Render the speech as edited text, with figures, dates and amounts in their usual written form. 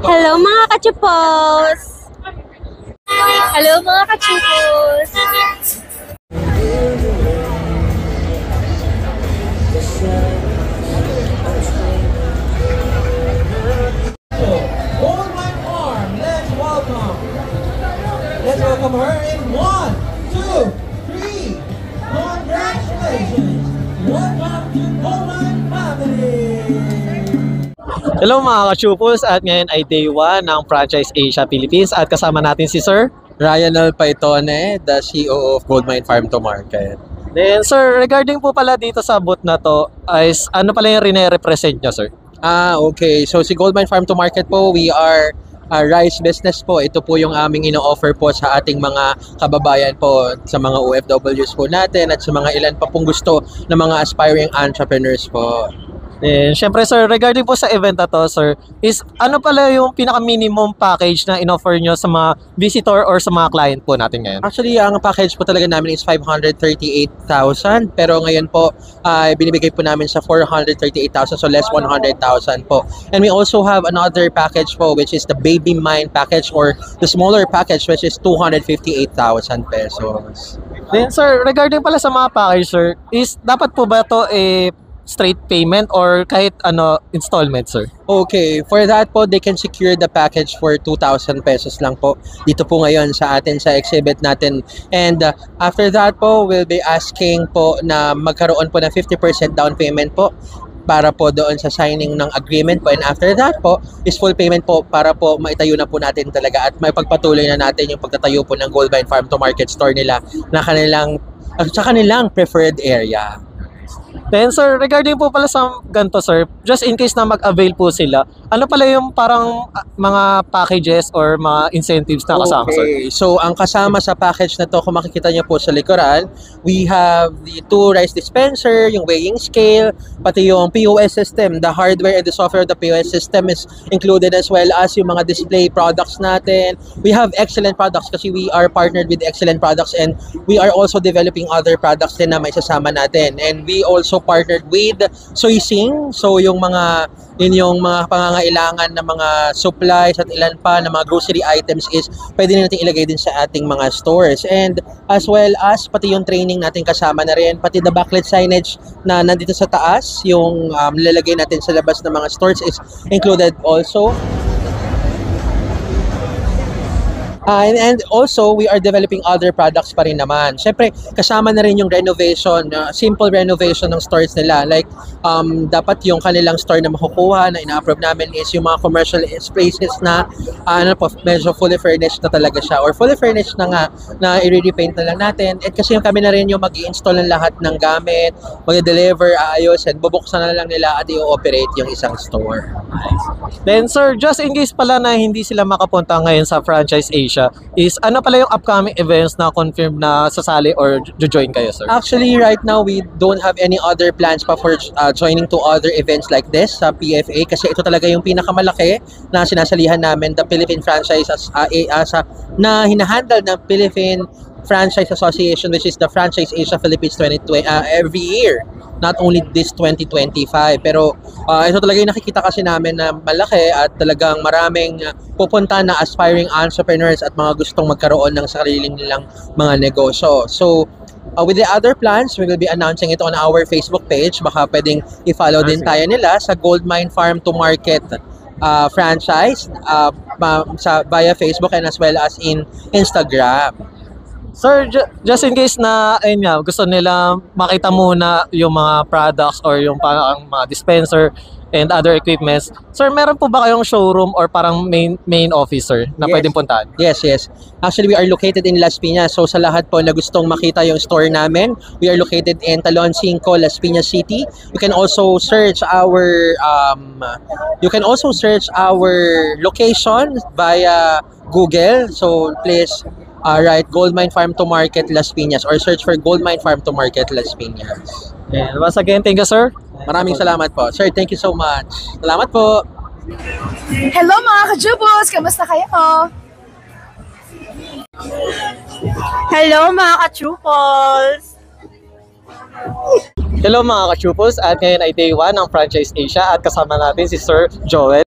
Hello mga kachupos! Hello mga kachupos! Hold my arm. Let's welcome her in 1, 2, 3. Congratulations. Welcome to Coleman Family. Hello mga ka-chupos, at ngayon ay day 1 ng Franchise Asia Philippines at kasama natin si Sir Ryan L. Paitone, the CEO of Goldmine Farm to Market. Then Sir, regarding po pala dito sa booth na to, is ano pala yung rine-represent nyo, Sir? Okay. So si Goldmine Farm to Market po, we are a rice business po. Ito po yung aming ino-offer po sa ating mga kababayan po, sa mga OFWs po natin at sa mga ilan pa pong gusto ng mga aspiring entrepreneurs po. Then syempre Sir, regarding po sa event na to, Sir, is ano pala yung pinaka-minimum package na in-offer nyo sa mga visitor or sa mga client po natin ngayon? Actually, ang package po talaga namin is 538,000. Pero ngayon po, binibigay po namin sa 438,000. So less 100,000 po. And we also have another package po, which is the Baby Mine package, or the smaller package, which is 258,000 pesos. Then Sir, regarding pala sa mga package, Sir, is dapat po ba to straight payment or kahit installment, Sir? Okay, for that po, they can secure the package for 2,000 pesos lang po dito po ngayon sa atin sa exhibit natin. And after that po, we'll be asking po na magkaroon po ng 50% down payment po para po doon sa signing ng agreement po. And after that po, is full payment po para po maitayo na po natin talaga at may pagpatuloy na natin yung pagtatayo po ng Goldmine Farm to Market store nila na sa kanilang preferred area. Then Sir, regarding po pala sa ganito, Sir, just in case na mag-avail po sila, ano pala yung parang mga packages or mga incentives na kasama, Sir? Okay, so ang kasama sa package na to, kung makikita niyo po sa likuran, we have the 2 rice dispenser, yung weighing scale, pati yung POS system. The hardware and the software of the POS system is included, as well as yung mga display products natin. We have excellent products kasi we are partnered with excellent products, and we are also developing other products din na may sasama natin. And we also partnered with Soysing. So yung mga pangangailangan ng mga supplies at ilan pa na mga grocery items is pwede natin ilagay din sa ating mga stores. And as well as pati yung training natin kasama na rin, pati the backlit signage na nandito sa taas, yung nilalagay natin sa labas ng mga stores is included also. And also, we are developing other products pa rin naman. Siyempre, kasama na rin yung renovation, simple renovation ng stores nila. Like, dapat yung kanilang store na makukuha, na ina-approve namin is yung mga commercial spaces na medyo fully furnished na talaga siya. Or fully furnished na nga, na i-repaint na lang natin. At kasi yung kami na rin yung mag-i-install ng lahat ng gamit, mag-deliver, aayos, and bubuksan na lang nila at i-operate yung isang store. Then Sir, just in case pala na hindi sila makapunta ngayon sa Franchise Asia, is ano pala yung upcoming events na confirm na sasali or join kayo, Sir? Actually, right now, we don't have any other plans pa for joining to other events like this sa PFA, kasi ito talaga yung pinakamalaki na sinasalihan namin, the Philippine Franchise na hinahandle ng Philippine Franchise Association, which is the Franchise Asia Philippines 2020 every year, not only this 2025. Pero ito talaga yung nakikita kasi namin na malaki at talagang maraming pupunta na aspiring entrepreneurs at mga gustong magkaroon ng sariling nilang mga negosyo. So with the other plans, we will be announcing it on our Facebook page. Baka pwedeng i-follow din tayo nila sa Goldmine Farm to Market franchise via Facebook and as well as in Instagram. Sir, just in case na gusto nila makita muna yung mga products or yung parang mga dispenser and other equipments, Sir, meron po ba kayong showroom or parang main office, Sir, na pwedeng puntahan? Yes. Actually, we are located in Las Piñas. So sa lahat po na gustong makita yung store namin, we are located in Talon 5, Las Piñas City. You can also search our location via Google. So please write Goldmine Farm to Market Las Piñas or search for Goldmine Farm to Market Las Piñas. And once again, thank you, Sir. Maraming salamat po. Sir, thank you so much. Salamat po. Hello mga kajubos! Kamusta kayo? Hello mga kachupos! Hello mga ka-chupos, at ngayon ay day 1 ng Franchise Asia at kasama natin si Sir Joel.